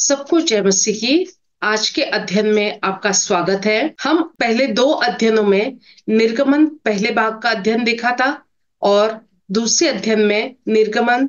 सबको जय मसीह की। आज के अध्ययन में आपका स्वागत है। हम पहले दो अध्ययनों में निर्गमन पहले भाग का अध्ययन देखा था और दूसरे अध्ययन में निर्गमन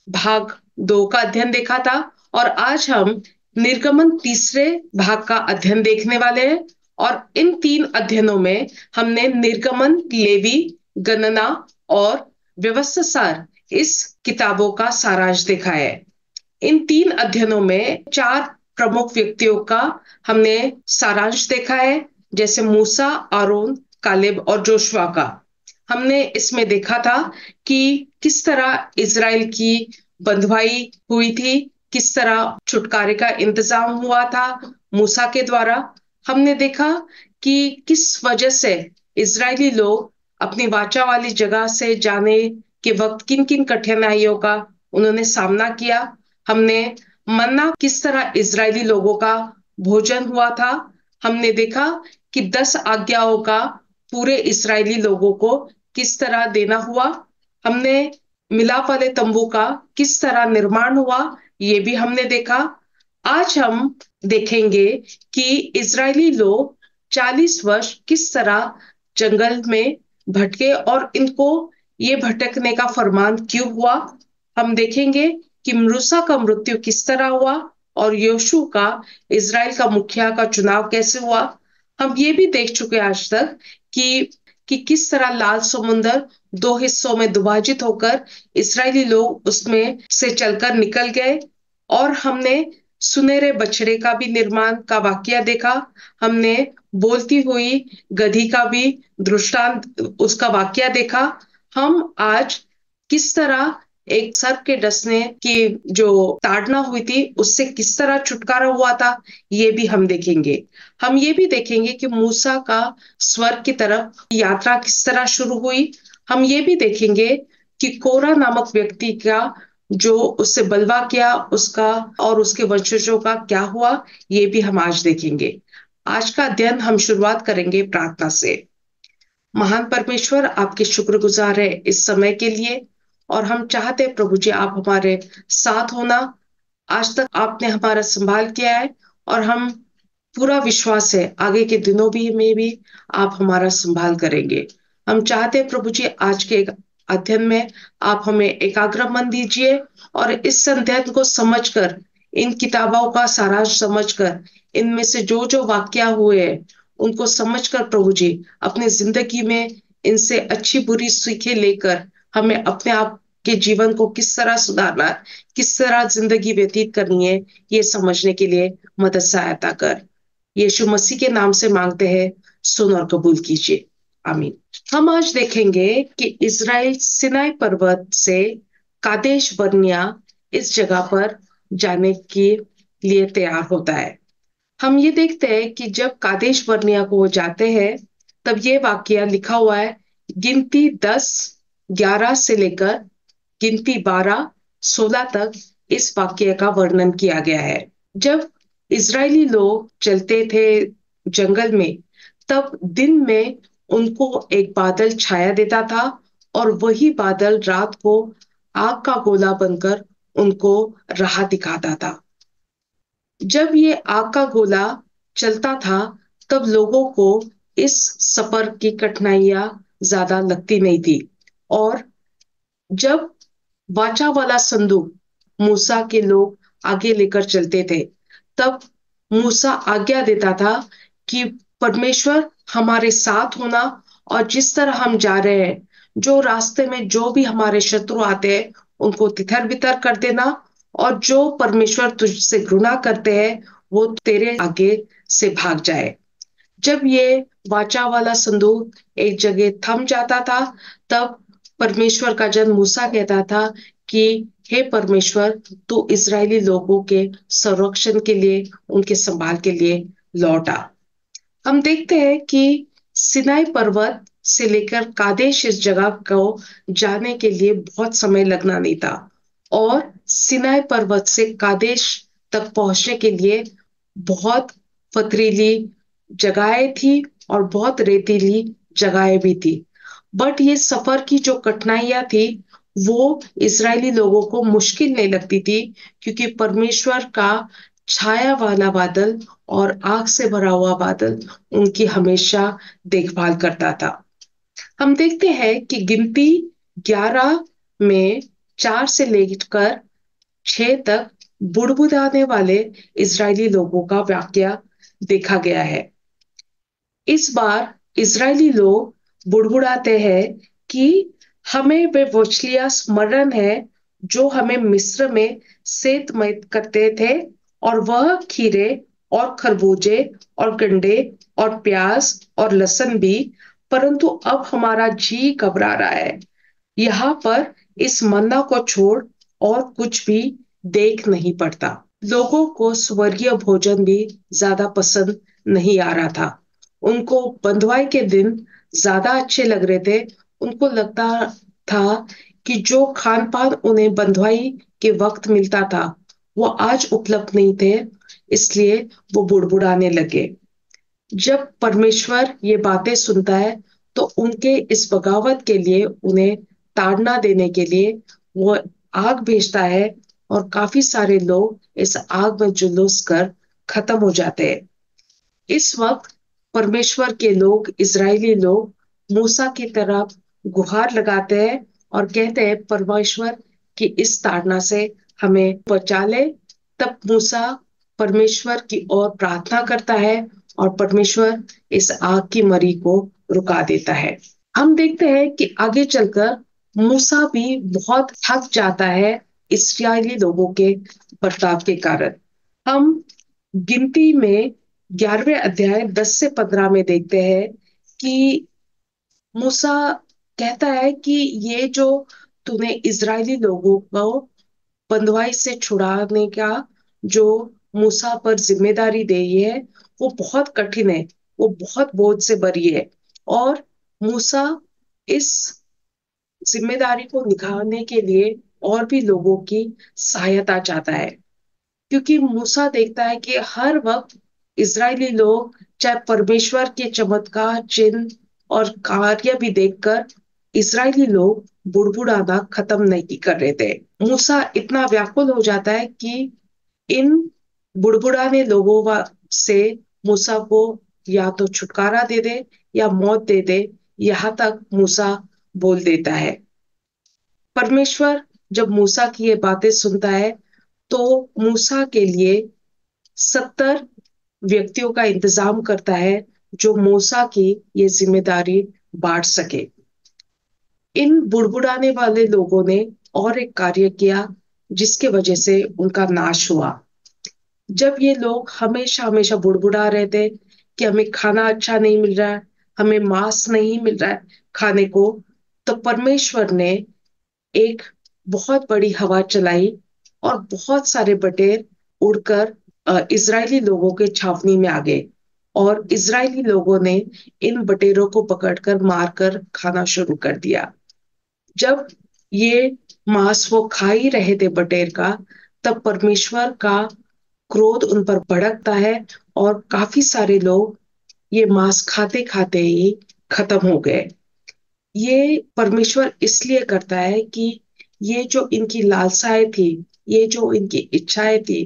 भाग दो का अध्ययन देखा था। और आज हम निर्गमन तीसरे भाग का अध्ययन देखने वाले हैं। और इन तीन अध्ययनों में हमने निर्गमन, लेवी, गणना और व्यवस्था सार इस किताबों का सारांश देखा है। इन तीन अध्ययनों में चार प्रमुख व्यक्तियों का हमने सारांश देखा है, जैसे मूसा, आरोन, कालेब और जोशुआ का। हमने इसमें देखा था कि किस तरह इज़राइल की बंधुआई हुई थी, किस तरह छुटकारे का इंतजाम हुआ था मूसा के द्वारा। हमने देखा कि किस वजह से इज़राइली लोग अपनी वाचा वाली जगह से जाने के वक्त किन किन कठिनाइयों का उन्होंने सामना किया। हमने मन्ना किस तरह इजरायली लोगों का भोजन हुआ था। हमने देखा कि 10 आज्ञाओं का पूरे इजरायली लोगों को किस तरह देना हुआ। हमने मिलाप वाले तंबू का किस तरह निर्माण हुआ, ये भी हमने देखा। आज हम देखेंगे कि इजरायली लोग 40 वर्ष किस तरह जंगल में भटके और इनको ये भटकने का फरमान क्यों हुआ। हम देखेंगे कि मूसा का मृत्यु किस तरह हुआ और यहोशू का इज़राइल का मुखिया का चुनाव कैसे हुआ। हम ये भी देख चुके हैं आज तक कि किस तरह लाल समुंदर दो हिस्सों में विभाजित होकर इस्राएली लोग उसमें से चलकर निकल गए। और हमने सुनहरे बछड़े का भी निर्माण का वाकया देखा। हमने बोलती हुई गधी का भी दृष्टांत उसका वाकया देखा। हम आज किस तरह एक सर्प के डसने की जो ताड़ना हुई थी उससे किस तरह छुटकारा हुआ था, ये भी हम देखेंगे। हम ये भी देखेंगे कि मूसा का स्वर्ग की तरफ यात्रा किस तरह शुरू हुई। हम ये भी देखेंगे कि कोरा नामक व्यक्ति का जो उससे बलवा किया उसका और उसके वंशजों का क्या हुआ, ये भी हम आज देखेंगे। आज का अध्ययन हम शुरुआत करेंगे प्रार्थना से। महान परमेश्वर, आपके शुक्रगुजार है इस समय के लिए। और हम चाहते हैं प्रभु जी आप हमारे साथ होना। आज तक आपने हमारा संभाल किया है और हम पूरा विश्वास है आगे के दिनों भी में भी आप हमारा संभाल करेंगे। हम चाहते हैं प्रभु जी आज के अध्ययन में आप हमें एकाग्र मन दीजिए और इस अध्ययन को समझकर, इन किताबों का सारांश समझकर, इनमें से जो जो वाक्य हुए हैं उनको समझकर प्रभु जी अपनी जिंदगी में इनसे अच्छी बुरी सीखें लेकर हमें अपने आप के जीवन को किस तरह सुधारना, किस तरह जिंदगी व्यतीत करनी है, ये समझने के लिए मदद सहायता कर। यीशु मसीह के नाम से मांगते हैं, सुन और कबूल कीजिए, आमीन। हम आज देखेंगे कि इज़राइल सिनाई पर्वत से कादेश बर्निया इस जगह पर जाने के लिए तैयार होता है। हम ये देखते हैं कि जब कादेश बर्निया को वो जाते हैं तब ये वाकया लिखा हुआ है। गिनती 10, 11 से लेकर गिनती 12, 16 तक इस वाक्य का वर्णन किया गया है। जब इजरायली लोग चलते थे जंगल में, तब दिन में उनको एक बादल छाया देता था और वही बादल रात को आग का गोला बनकर उनको राह दिखाता था। जब ये आग का गोला चलता था तब लोगों को इस सफर की कठिनाइयां ज्यादा लगती नहीं थी। और जब वाचा वाला संदूक मूसा के लोग आगे लेकर चलते थे, तब मूसा आज्ञा देता था कि परमेश्वर हमारे साथ होना और जिस तरह हम जा रहे हैं, जो रास्ते में जो भी हमारे शत्रु आते हैं उनको तितर बितर कर देना, और जो परमेश्वर तुझसे घृणा करते हैं वो तेरे आगे से भाग जाए। जब ये वाचा वाला संदूक एक जगह थम जाता था, तब परमेश्वर का जन मूसा कहता था कि हे परमेश्वर, तू इजरायली लोगों के संरक्षण के लिए, उनके संभाल के लिए लौट आ। हम देखते हैं कि सिनाई पर्वत से लेकर कादेश इस जगह को जाने के लिए बहुत समय लगना नहीं था। और सिनाई पर्वत से कादेश तक पहुंचने के लिए बहुत पथरीली जगहें थी और बहुत रेतीली जगहें भी थी। बट ये सफर की जो कठिनाइयां थी वो इजरायली लोगों को मुश्किल नहीं लगती थी, क्योंकि परमेश्वर का छाया वाला बादल और आग से भरा हुआ बादल उनकी हमेशा देखभाल करता था। हम देखते हैं कि गिनती 11 में 4 से लेकर 6 तक बुड़बुड़ाने वाले इजरायली लोगों का वाकया देखा गया है। इस बार इजरायली लोग बुड़बुड़ाते हैं कि हमें वे मछलियां स्मरण है जो हमें मिस्र में सेतमय करते थे, और वह खीरे और खरबूजे और गंडे और प्याज और लहसुन भी, परंतु अब हमारा जी घबरा रहा है। यहाँ पर इस मन्ना को छोड़ और कुछ भी देख नहीं पड़ता। लोगों को स्वर्गीय भोजन भी ज्यादा पसंद नहीं आ रहा था। उनको बंधुआई के दिन ज्यादा अच्छे लग रहे थे। उनको लगता था कि जो खान पान उन्हें बंधुआई के वक्त मिलता था वो आज उपलब्ध नहीं थे, इसलिए वो बुड़बुड़ाने लगे। जब परमेश्वर ये बातें सुनता है तो उनके इस बगावत के लिए उन्हें ताड़ना देने के लिए वो आग भेजता है, और काफी सारे लोग इस आग में जुलूस कर खत्म हो जाते हैं। इस वक्त परमेश्वर के लोग, इजरायली लोग, मूसा की तरफ गुहार लगाते हैं और कहते हैं परमेश्वर की इस ताड़ना से हमें बचा ले। तब मूसा परमेश्वर की ओर प्रार्थना करता है और परमेश्वर इस आग की मरी को रुका देता है। हम देखते हैं कि आगे चलकर मूसा भी बहुत थक जाता है इस्राएली लोगों के बर्ताव के कारण। हम गिनती में 11वें अध्याय 10 से 15 में देखते हैं कि मूसा कहता है कि ये जो तूने इजरायली लोगों को बंधुआई से छुड़ाने का जो मूसा पर जिम्मेदारी दी है वो बहुत कठिन है, वो बहुत बोझ से भरी है। और मूसा इस जिम्मेदारी को निभाने के लिए और भी लोगों की सहायता चाहता है, क्योंकि मूसा देखता है कि हर वक्त इजरायली लोग चाहे परमेश्वर के चमत्कार चिन्ह और कार्य भी देखकर इजरायली लोग बुड़बुड़ाना खत्म नहीं कर रहे थे। मूसा इतना व्याकुल हो जाता है कि इन बुड़बुड़ाने लोगों से मूसा को या तो छुटकारा दे दे या मौत दे दे। यहाँ तक मूसा बोल देता है। परमेश्वर जब मूसा की ये बातें सुनता है तो मूसा के लिए 70 व्यक्तियों का इंतजाम करता है जो मूसा की ये जिम्मेदारी बांट सके। इन बुड़बुड़ाने वाले लोगों ने और एक कार्य किया जिसके वजह से उनका नाश हुआ। जब ये लोग हमेशा हमेशा बुड़बुड़ा रहे थे कि हमें खाना अच्छा नहीं मिल रहा है, हमें मांस नहीं मिल रहा है खाने को, तो परमेश्वर ने एक बहुत बड़ी हवा चलाई और बहुत सारे बटेर उड़कर इजरायली लोगों के छावनी में आ गए, और इजरायली लोगों ने इन बटेरों को पकड़कर मारकर खाना शुरू कर दिया। जब ये मांस वो खा ही रहे थे बटेर का, तब परमेश्वर का क्रोध उन पर भड़कता है और काफी सारे लोग ये मांस खाते खाते ही खत्म हो गए। ये परमेश्वर इसलिए करता है कि ये जो इनकी लालसाएं थी, ये जो इनकी इच्छाएं थी,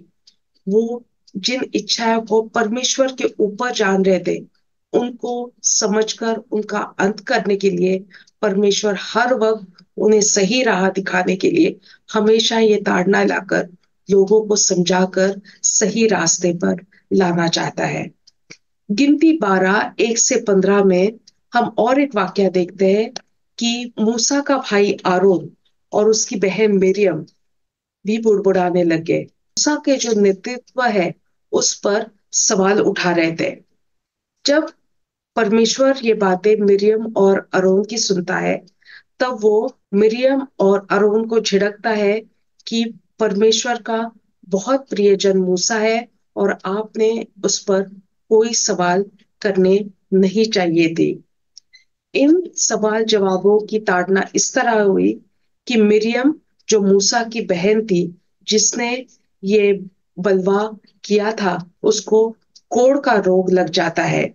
वो जिन इच्छाओं को परमेश्वर के ऊपर जान रहे थे उनको समझकर उनका अंत करने के लिए परमेश्वर हर वक्त उन्हें सही राह दिखाने के लिए हमेशा ये ताड़ना लाकर लोगों को समझाकर सही रास्ते पर लाना चाहता है। गिनती 12 1 से 15 में हम और एक वाक्य देखते हैं कि मूसा का भाई आरोन और उसकी बहन मिरियम भी बुड़बुड़ाने लगे। मूसा के जो नेतृत्व है उस पर सवाल उठा रहे थे। जब परमेश्वर ये बातें मिरियम और अरोन की सुनता है तब वो मिरियम और अरोन को झिड़कता है कि परमेश्वर का बहुत प्रियजन मूसा है और आपने उस पर कोई सवाल करने नहीं चाहिए थे। इन सवाल जवाबों की ताड़ना इस तरह हुई कि मिरियम जो मूसा की बहन थी, जिसने ये बलवा किया था, उसको कोढ़ का रोग लग जाता है।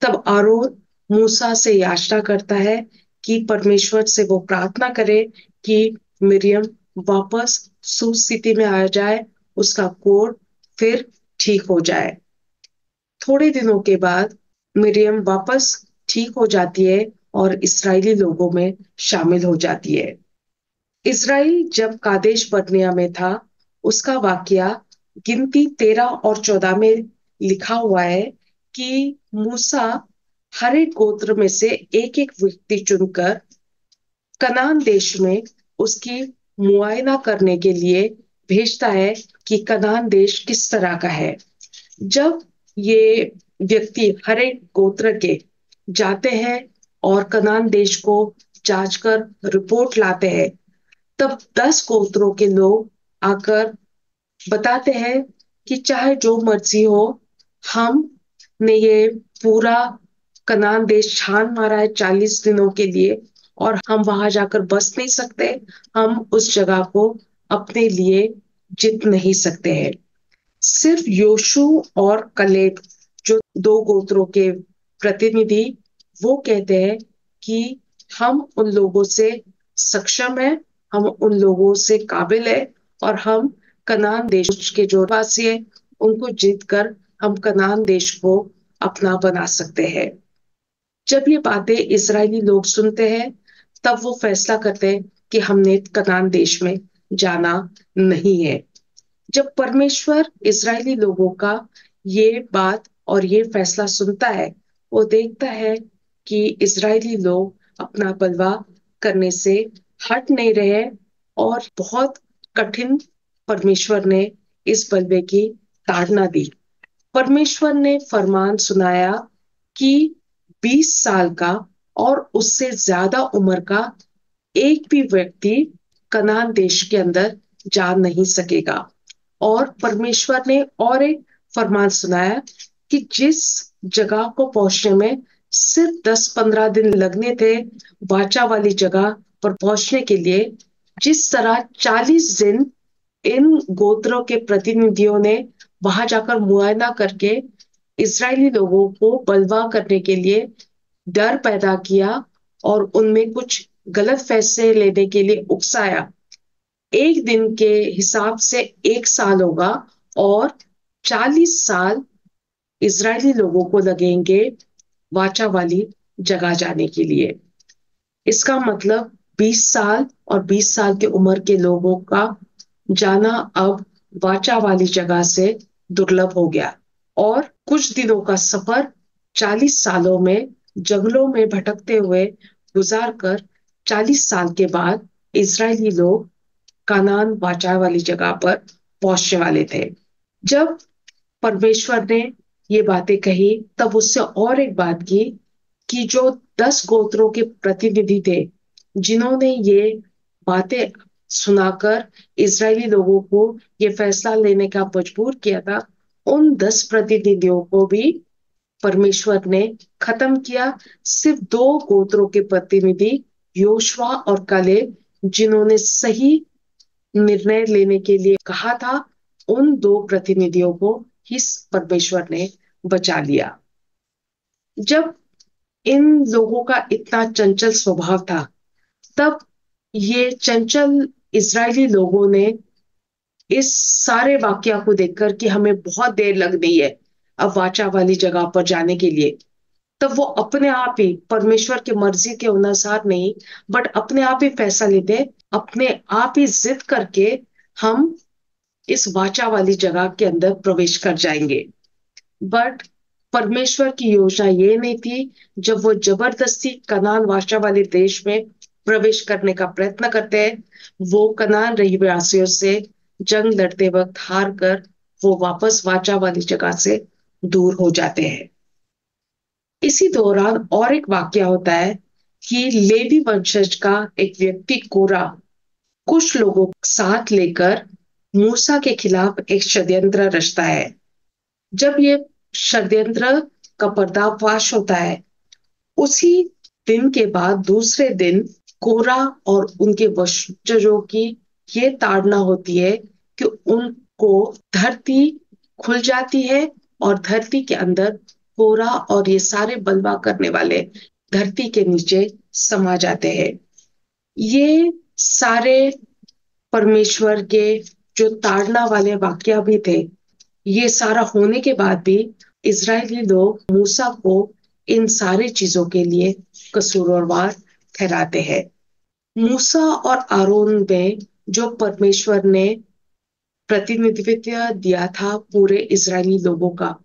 तब आरोन मूसा से याचना करता है कि परमेश्वर से वो प्रार्थना करे कि मिरियम वापस सुस्थिति में आ जाए, उसका कोढ़ फिर ठीक हो जाए। थोड़े दिनों के बाद मिरियम वापस ठीक हो जाती है और इस्राएली लोगों में शामिल हो जाती है। इज़राइल जब कादेश बर्निया में था, उसका वाकया गिनती 13 और 14 में लिखा हुआ है कि मूसा हर एक गोत्र में से एक एक व्यक्ति चुनकर कनान देश में उसकी मुआयना करने के लिए भेजता है कि कनान देश किस तरह का है। जब ये व्यक्ति हर एक गोत्र के जाते हैं और कनान देश को जांच कर रिपोर्ट लाते हैं, तब 10 गोत्रों के लोग आकर बताते हैं कि चाहे जो मर्जी हो, हमने ये पूरा कनान देश छान मारा है 40 दिनों के लिए और हम वहां जाकर बस नहीं सकते, हम उस जगह को अपने लिए जीत नहीं सकते हैं। सिर्फ योशु और कलेब, जो दो गोत्रों के प्रतिनिधि, वो कहते हैं कि हम उन लोगों से सक्षम है, हम उन लोगों से काबिल है और हम कनान देश के जो वासी है उनको जीत कर हम कनान देश को अपना बना सकते हैं। जब ये बातें इजरायली लोग सुनते हैं, तब वो फैसला करते हैं कि हमने कनान देश में जाना नहीं है। जब परमेश्वर इजरायली लोगों का ये बात और ये फैसला सुनता है, वो देखता है कि इजरायली लोग अपना बलवा करने से हट नहीं रहे और बहुत कठिन परमेश्वर ने इस बलवे की ताड़ना दी। परमेश्वर ने फरमान सुनाया कि 20 साल का और उससे ज्यादा उम्र का एक भी व्यक्ति कनान देश के अंदर जा नहीं सकेगा। और परमेश्वर ने और एक फरमान सुनाया कि जिस जगह को पहुंचने में सिर्फ 10-15 दिन लगने थे, वाचा वाली जगह पर पहुंचने के लिए, जिस तरह 40 दिन इन गोत्रों के प्रतिनिधियों ने वहां जाकर मुआयना करके इजरायली लोगों को बलवा करने के लिए डर पैदा किया और उनमें कुछ गलत फैसले लेने के लिए उकसाया, एक दिन के हिसाब से एक साल होगा और 40 साल इजरायली लोगों को लगेंगे वाचा वाली जगह जाने के लिए। इसका मतलब 20 साल और 20 साल की उम्र के लोगों का जाना अब वाचा वाली जगह से दुर्लभ हो गया और कुछ दिनों का सफर 40 सालों में जंगलों में भटकते हुए गुजार कर 40 साल के बाद इजरायली लोग कानान वाचा वाली जगह पर पहुंचने वाले थे। जब परमेश्वर ने ये बातें कही, तब उससे और एक बात की कि जो 10 गोत्रों के प्रतिनिधि थे, जिन्होंने ये बातें सुनाकर इजरायली लोगों को ये फैसला लेने का मजबूर किया था, उन 10 प्रतिनिधियों को भी परमेश्वर ने खत्म किया। सिर्फ 2 गोत्रों के प्रतिनिधि योशुआ और कालेब, जिन्होंने सही निर्णय लेने के लिए कहा था, उन 2 प्रतिनिधियों को ही परमेश्वर ने बचा लिया। जब इन लोगों का इतना चंचल स्वभाव था, तब ये चंचल इजरायली लोगों ने इस सारे वाकया को देखकर कि हमें बहुत देर लग गई है अब वाचा वाली जगह पर जाने के लिए, तब वो अपने आप ही परमेश्वर की मर्जी के अनुसार नहीं, बट अपने आप ही फैसला लेते, अपने आप ही जिद करके हम इस वाचा वाली जगह के अंदर प्रवेश कर जाएंगे। बट परमेश्वर की योजना ये नहीं थी। जब वो जबरदस्ती कनान वाचा वाले देश में प्रवेश करने का प्रयत्न करते हैं, वो कनान रहिवासियों से जंग लड़ते वक्त हार कर वो वापस वाचा वाली जगह से दूर हो जाते हैं। इसी दौरान और एक वाकया होता है कि लेवी वंशज का एक व्यक्ति कोरा कुछ लोगों को साथ लेकर मूसा के खिलाफ एक षड्यंत्र रचता है। जब ये षड्यंत्र का पर्दाफाश होता है, उसी दिन के बाद दूसरे दिन कोरा और उनके वंशजों की ये ताड़ना होती है कि उनको धरती खुल जाती है और धरती के अंदर कोरा और ये सारे बलवा करने वाले धरती के नीचे समा जाते हैं। ये सारे परमेश्वर के जो ताड़ना वाले वाक्या भी थे, ये सारा होने के बाद भी इजरायली लोग मूसा को इन सारी चीजों के लिए कसूरवार ठहराते हैं। मूसा और आरोन में जो परमेश्वर ने प्रतिनिधित्व दिया था पूरे इजरायली लोगों का,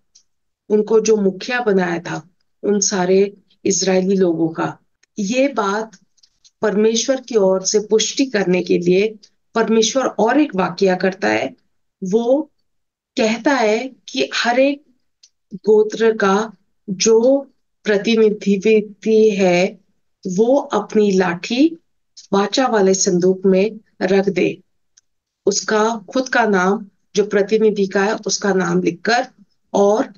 उनको जो मुखिया बनाया था उन सारे इजरायली लोगों का, ये बात परमेश्वर की ओर से पुष्टि करने के लिए परमेश्वर और एक वाकया करता है। वो कहता है कि हर एक गोत्र का जो प्रतिनिधि है वो अपनी लाठी वाचा वाले संदूक में रख दे। उसका खुद का नाम, जो प्रतिनिधि का है उसका नाम लिखकर, और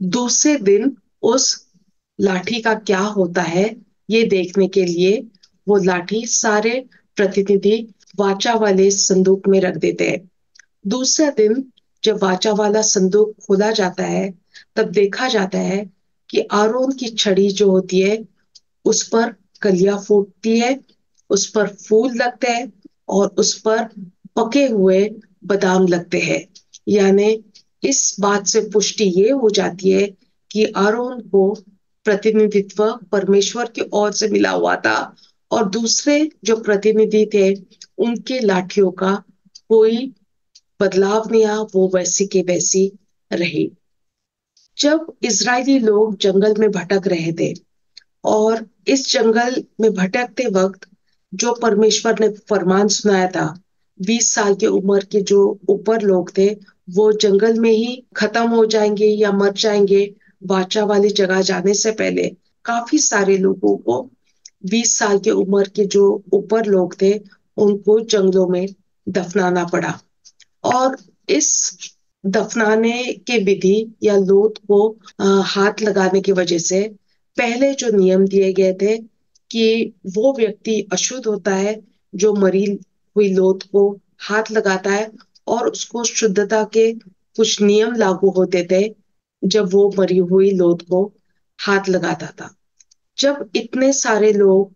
दूसरे दिन उस लाठी का क्या होता है ये देखने के लिए वो लाठी सारे प्रतिनिधि वाचा वाले संदूक में रख देते हैं। दूसरे दिन जब वाचा वाला संदूक खोला जाता है तब देखा जाता है कि आरोन की छड़ी जो होती है उस पर कलियां फूटती है, उस पर फूल लगते हैं और उस पर पके हुए बादाम लगते हैं। यानी इस बात से पुष्टि ये हो जाती है कि आरोन को प्रतिनिधित्व परमेश्वर की ओर से मिला हुआ था और दूसरे जो प्रतिनिधि थे उनके लाठियों का कोई बदलाव नहीं आया, वो वैसी के वैसी रही। जब इजरायली लोग जंगल में भटक रहे थे और इस जंगल में भटकते वक्त जो परमेश्वर ने फरमान सुनाया था, 20 साल की उम्र के जो ऊपर लोग थे वो जंगल में ही खत्म हो जाएंगे या मर जाएंगे वाचा वाली जगह जाने से पहले। काफी सारे लोगों को, 20 साल की उम्र के जो ऊपर लोग थे उनको जंगलों में दफनाना पड़ा। और इस दफनाने के विधि या लोथ को हाथ लगाने की वजह से पहले जो नियम दिए गए थे कि वो व्यक्ति अशुद्ध होता है जो मरी हुई लोथ को हाथ लगाता है, और उसको शुद्धता के कुछ नियम लागू होते थे जब वो मरी हुई लोथ को हाथ लगाता था। जब इतने सारे लोग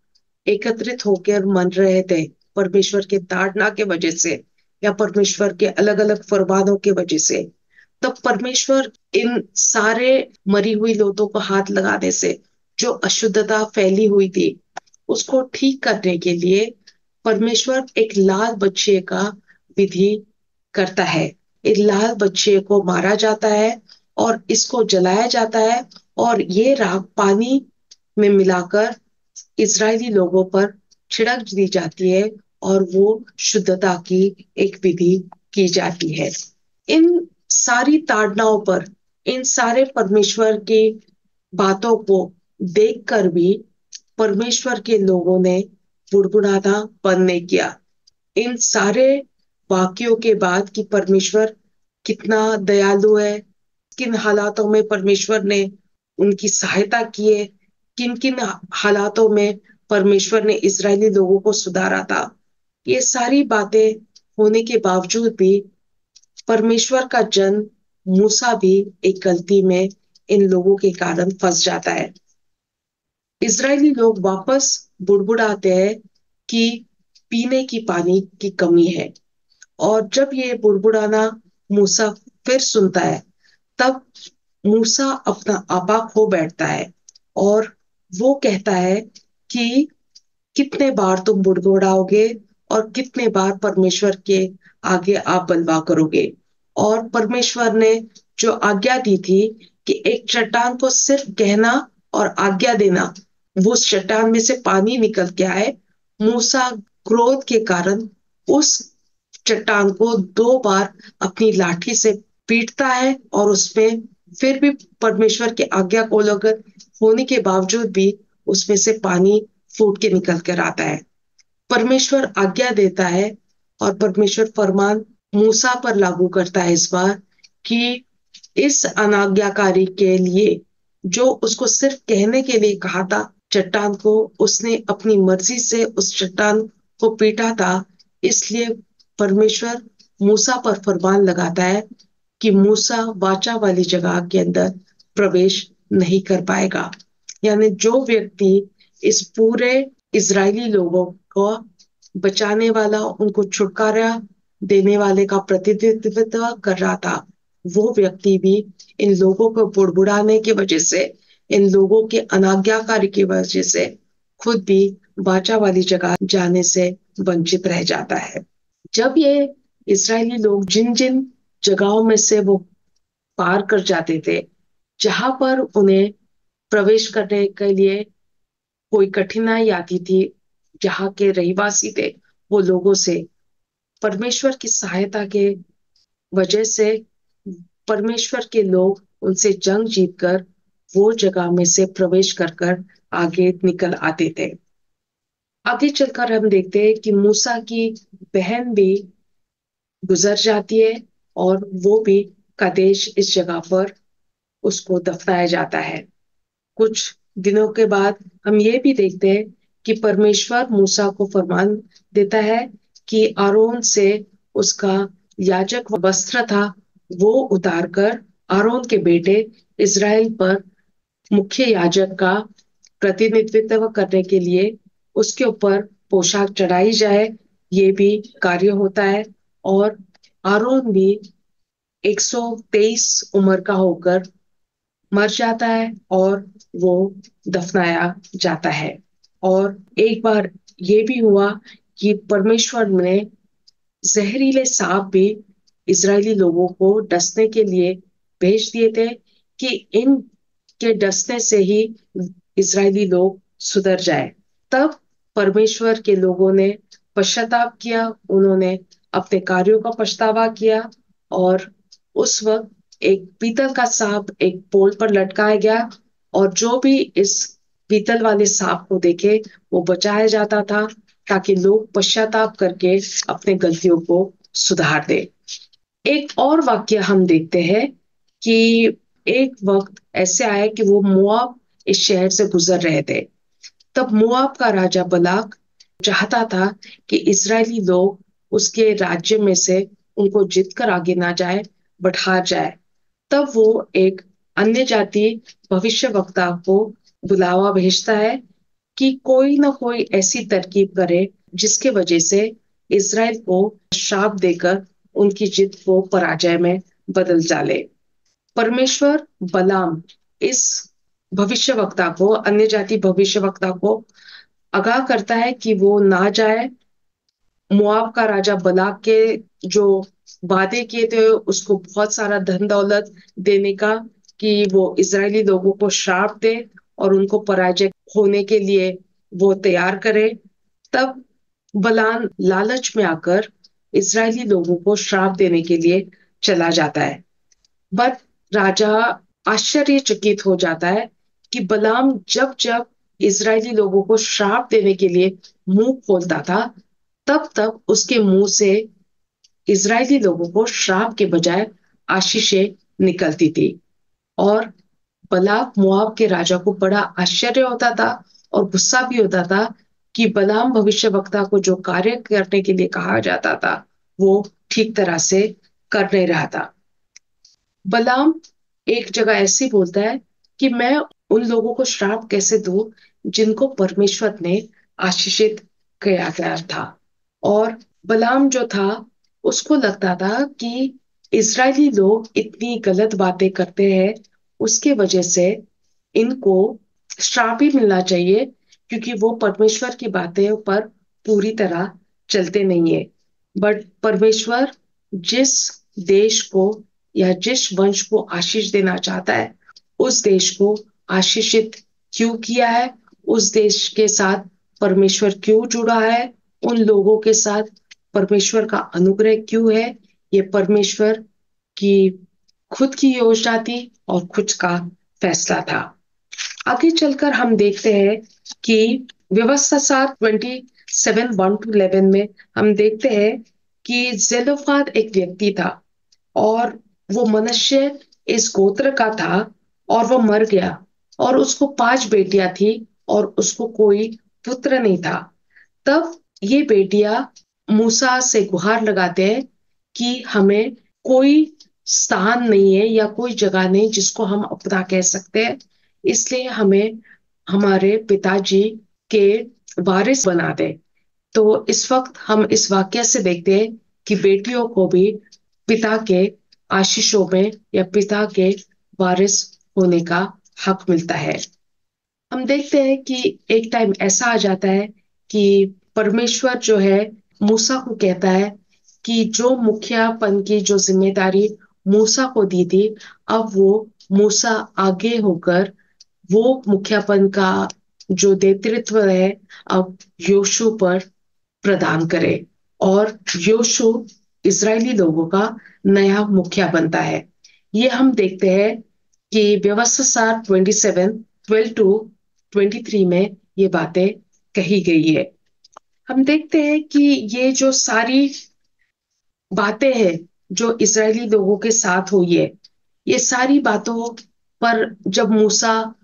एकत्रित होकर मन रहे थे परमेश्वर के ताड़ना के वजह से या परमेश्वर के अलग अलग फरमानों के वजह से, तब परमेश्वर इन सारे मरी हुई लोथों को हाथ लगाने से जो अशुद्धता फैली हुई थी उसको ठीक करने के लिए परमेश्वर एक लाल बच्चे का विधि करता है। इस लाल बच्चे को मारा जाता है और इसको जलाया जाता है और ये राख पानी में मिलाकर इजरायली लोगों पर छिड़क दी जाती है और वो शुद्धता की एक विधि की जाती है। इन सारी ताड़नाओं पर, इन सारे परमेश्वर की बातों को देखकर भी परमेश्वर के लोगों ने बुड़बुड़ाना बंद नहीं किया। इन सारे वाक्यों के बाद कि परमेश्वर कितना दयालु है, किन हालातों में परमेश्वर ने उनकी सहायता की है, किन किन हालातों में परमेश्वर ने इजरायली लोगों को सुधारा था, ये सारी बातें होने के बावजूद भी परमेश्वर का जन मूसा भी एक गलती में इन लोगों के कारण फंस जाता है। इजरायली लोग वापस बुड़बुड़ाते हैं कि पीने की पानी की कमी है, और जब ये बुड़बुड़ाना मूसा फिर सुनता है तब मूसा अपना आपा खो बैठता है और वो कहता है कि कितने बार तुम बुड़बुड़ाओगे और कितने बार परमेश्वर के आगे आप बलवा करोगे। और परमेश्वर ने जो आज्ञा दी थी कि एक चट्टान को सिर्फ कहना और आज्ञा देना, वो उस चट्टान में से पानी निकल के आए। मूसा क्रोध के कारण उस चट्टान को 2 बार अपनी लाठी से पीटता है और उसमें फिर भी परमेश्वर की आज्ञा को उल्लंघन होने के बावजूद भी उसमें से पानी फूट के निकल कर आता है। परमेश्वर आज्ञा देता है और परमेश्वर फरमान मूसा पर लागू करता है इस बार कि इस अनाज्ञाकारी के लिए जो उसको सिर्फ कहने के लिए कहा था चट्टान को, उसने अपनी मर्जी से उस चट्टान को पीटा था। इसलिए परमेश्वर मूसा पर फरमान लगाता है कि मूसा वाचा वाली जगह के अंदर प्रवेश नहीं कर पाएगा। यानी जो व्यक्ति इस पूरे इजरायली लोगों को बचाने वाला, उनको छुटकारा देने वाले का प्रतिनिधित्व कर रहा था, वो व्यक्ति भी इन लोगों को बुड़बुड़ाने की वजह से, इन लोगों के अनाज्ञाकारी की वजह से खुद भी बाचा वाली जगह जाने से वंचित रह जाता है। जब ये इजरायली लोग जिन जिन जगहों में से वो पार कर जाते थे, जहां पर उन्हें प्रवेश करने के लिए कोई कठिनाई आती थी, जहाँ के रहवासी थे वो लोगों से, परमेश्वर की सहायता के वजह से परमेश्वर के लोग उनसे जंग जीतकर वो जगह में से प्रवेश कर कर आगे निकल आते थे। आगे चलकर हम देखते हैं कि मूसा की बहन भी गुजर जाती है और वो भी कादेश इस जगह पर उसको दफनाया जाता है। कुछ दिनों के बाद हम ये भी देखते हैं कि परमेश्वर मूसा को फरमान देता है कि आरोन से उसका याजक वस्त्र था वो उतार कर आरोन के बेटे इज़राइल पर मुख्य याजक का प्रतिनिधित्व करने के लिए उसके ऊपर पोशाक चढ़ाई जाए। ये भी कार्य होता है और आरोन भी 123 उम्र का होकर मर जाता है और वो दफनाया जाता है। और एक बार ये भी हुआ कि परमेश्वर ने जहरीले सांप भी इजरायली लोगों को डसने के लिए भेज दिए थे कि इन के डसने से ही इजरायली लोग सुधर जाए। तब परमेश्वर के लोगों ने पश्चाताप किया, उन्होंने अपने कार्यों का पछतावा किया और उस वक्त एक पीतल का सांप एक पोल पर लटकाया गया और जो भी इस पीतल वाले सांप को देखे वो बचाया जाता था ताकि लोग पश्चाताप करके अपने गलतियों को सुधार दे। एक और वाक्य हम देखते हैं कि एक वक्त ऐसे आया कि वो मोआब इस शहर से गुजर रहे थे। तब मोआब का राजा बलाक चाहता था कि इजरायली लोग उसके राज्य में से उनको जीत कर आगे ना जाए बट हार जाए। तब वो एक अन्य जाति भविष्य वक्ता को बुलावा भेजता है कि कोई ना कोई ऐसी तरकीब करे जिसके वजह से इज़राइल को श्राप देकर उनकी जीत को पराजय में बदल डाले। परमेश्वर बलाम इस भविष्यवक्ता को, अन्य जाति भविष्यवक्ता को आगाह करता है कि वो ना जाए। मोआब का राजा बलाक के जो वादे किए थे उसको बहुत सारा धन दौलत देने का, कि वो इजरायली लोगों को श्राप दे और उनको पराजय होने के लिए वो तैयार करे। तब बलान लालच में आकर इजरायली लोगों को श्राप देने के लिए चला जाता है। बट राजा आश्चर्यचकित हो जाता है कि बलाम जब जब इजरायली लोगों को श्राप देने के लिए मुंह खोलता था, तब तब उसके मुंह से इजरायली लोगों को श्राप के बजाय आशीषें निकलती थी। और बलाक मोआब के राजा को बड़ा आश्चर्य होता था और गुस्सा भी होता था कि बलाम भविष्यवक्ता को जो कार्य करने के लिए कहा जाता था वो ठीक तरह से कर नहीं रहा था। बलाम एक जगह ऐसे बोलता है कि मैं उन लोगों को श्राप कैसे दूं जिनको परमेश्वर ने आशीषित किया गया था। और बलाम जो था उसको लगता था कि इजरायली लोग इतनी गलत बातें करते हैं, उसके वजह से इनको श्राप ही मिलना चाहिए क्योंकि वो परमेश्वर की बातें पर पूरी तरह चलते नहीं है। बट परमेश्वर जिस देश को या जिस वंश को आशीष देना चाहता है उस देश को आशीषित क्यों किया है, उस देश के साथ परमेश्वर क्यों जुड़ा है, उन लोगों के साथ परमेश्वर का अनुग्रह क्यों है, ये परमेश्वर की खुद की योजना थी और खुद का फैसला था। आगे चलकर हम देखते हैं कि व्यवस्था सार 27:1-11 में हम देखते हैं कि जेलोफाद एक व्यक्ति था और वो मनुष्य इस गोत्र का था और वो मर गया और उसको 5 बेटियां थी और उसको कोई पुत्र नहीं था। तब ये बेटियां मूसा से गुहार लगाते हैं कि हमें कोई स्थान नहीं है या कोई जगह नहीं जिसको हम अपना कह सकते हैं, इसलिए हमें हमारे पिताजी के वारिस बना दे। तो इस वक्त हम इस वाक्य से देखते हैं कि बेटियों को भी पिता के आशीषों में या पिता के वारिस होने का हक मिलता है। हम देखते हैं कि एक टाइम ऐसा आ जाता है कि परमेश्वर जो है मूसा को कहता है कि जो मुखियापन की जो जिम्मेदारी मूसा को दी थी, अब वो मूसा आगे होकर वो मुखियापन का जो नेतृत्व है अब योशु पर प्रदान करे, और योशु इजरायली लोगों का नया मुखिया बनता है। ये हम देखते हैं कि व्यवस्था सार 27 12 टू 23 में ये बातें कही गई है। हम देखते हैं कि ये जो सारी बातें हैं जो इजरायली लोगों के साथ हुई है, ये सारी बातों पर जब मूसा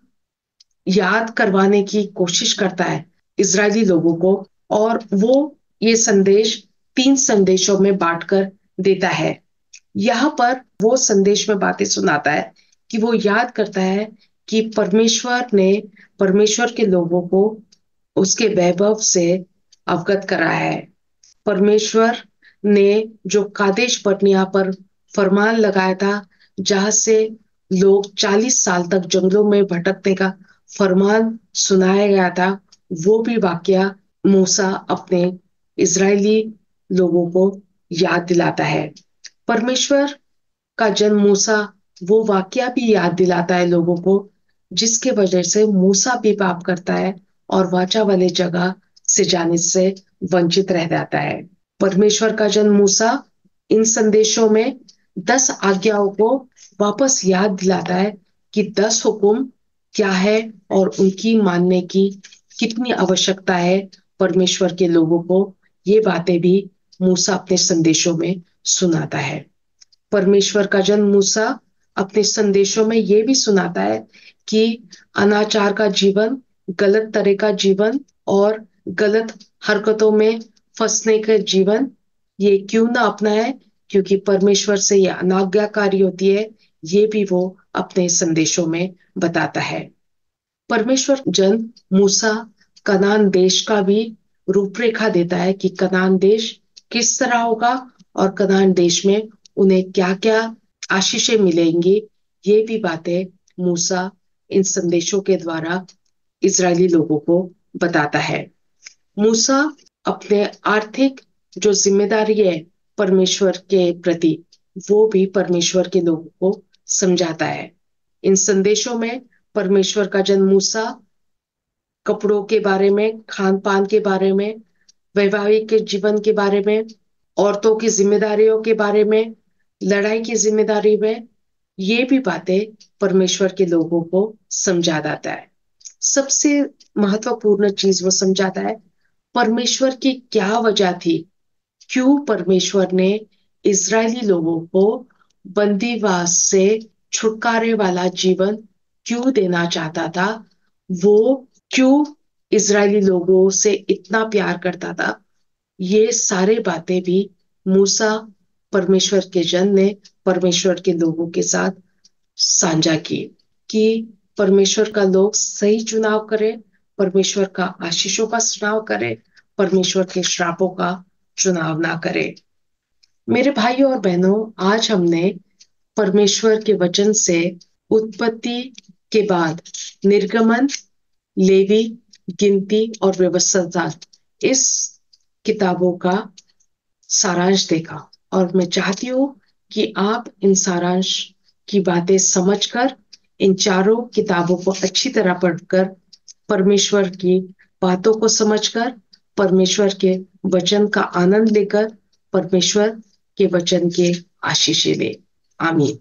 याद करवाने की कोशिश करता है इजरायली लोगों को, और वो ये संदेश 3 संदेशों में बांटकर देता है। यहाँ पर वो संदेश में बातें सुनाता है कि वो याद करता है कि परमेश्वर के लोगों को उसके वैभव से अवगत कराया है। परमेश्वर ने जो कादेश बर्निया पर फरमान लगाया था, जहां से लोग 40 साल तक जंगलों में भटकने का फरमान सुनाया गया था, वो भी वाकया मूसा अपने इजरायली लोगों को याद दिलाता है। परमेश्वर का जन्म मूसा वो वाकया भी याद दिलाता है लोगों को, जिसके वजह से मूसा भी पाप करता है और वाचा वाले जगह से जाने से वंचित रह जाता है। परमेश्वर का जन्म मूसा इन संदेशों में 10 आज्ञाओं को वापस याद दिलाता है कि 10 हुक्म क्या है और उनकी मानने की कितनी आवश्यकता है परमेश्वर के लोगों को। ये बातें भी मूसा अपने संदेशों में सुनाता है। परमेश्वर का जन्म मूसा अपने संदेशों में ये भी सुनाता है कि अनाचार का जीवन, गलत तरह का जीवन और गलत हरकतों में फंसने का जीवन ये क्यों ना अपनाए, क्योंकि परमेश्वर से ये अनाज्ञाकारी होती है। ये भी वो अपने संदेशों में बताता है। परमेश्वर जन मूसा कनान देश का भी रूपरेखा देता है कि कनान देश किस तरह होगा और कनान देश में उन्हें क्या क्या आशीषें मिलेंगी। ये भी बातें मूसा इन संदेशों के द्वारा इजरायली लोगों को बताता है। मूसा अपने आर्थिक जो जिम्मेदारी है परमेश्वर के प्रति, वो भी परमेश्वर के लोगों को समझाता है। इन संदेशों में परमेश्वर का जन्म मूसा कपड़ों के बारे में, खान पान के बारे में, वैवाहिक जीवन के बारे में, औरतों की जिम्मेदारियों के बारे में, लड़ाई की जिम्मेदारी में, ये भी बातें परमेश्वर के लोगों को समझा देता है। सबसे महत्वपूर्ण चीज वो समझाता है परमेश्वर की क्या वजह थी, क्यों परमेश्वर ने इजरायली लोगों को बंदीवास से छुटकारे वाला जीवन क्यों देना चाहता था, वो क्यों इजरायली लोगों से इतना प्यार करता था। ये सारे बातें भी मूसा परमेश्वर के जन ने परमेश्वर के लोगों के साथ साझा की कि परमेश्वर का लोग सही चुनाव करे, परमेश्वर का आशीषों का चुनाव करे, परमेश्वर के श्रापों का चुनाव ना करे। मेरे भाइयों और बहनों, आज हमने परमेश्वर के वचन से उत्पत्ति के बाद निर्गमन, लेवी, गिनती और व्यवस्था, इस किताबों का सारांश देखा, और मैं चाहती हूं कि आप इन सारांश की बातें समझकर, इन चारों किताबों को अच्छी तरह पढ़कर, परमेश्वर की बातों को समझकर, परमेश्वर के वचन का आनंद लेकर, परमेश्वर के वचन के आशीष ले। आमीन।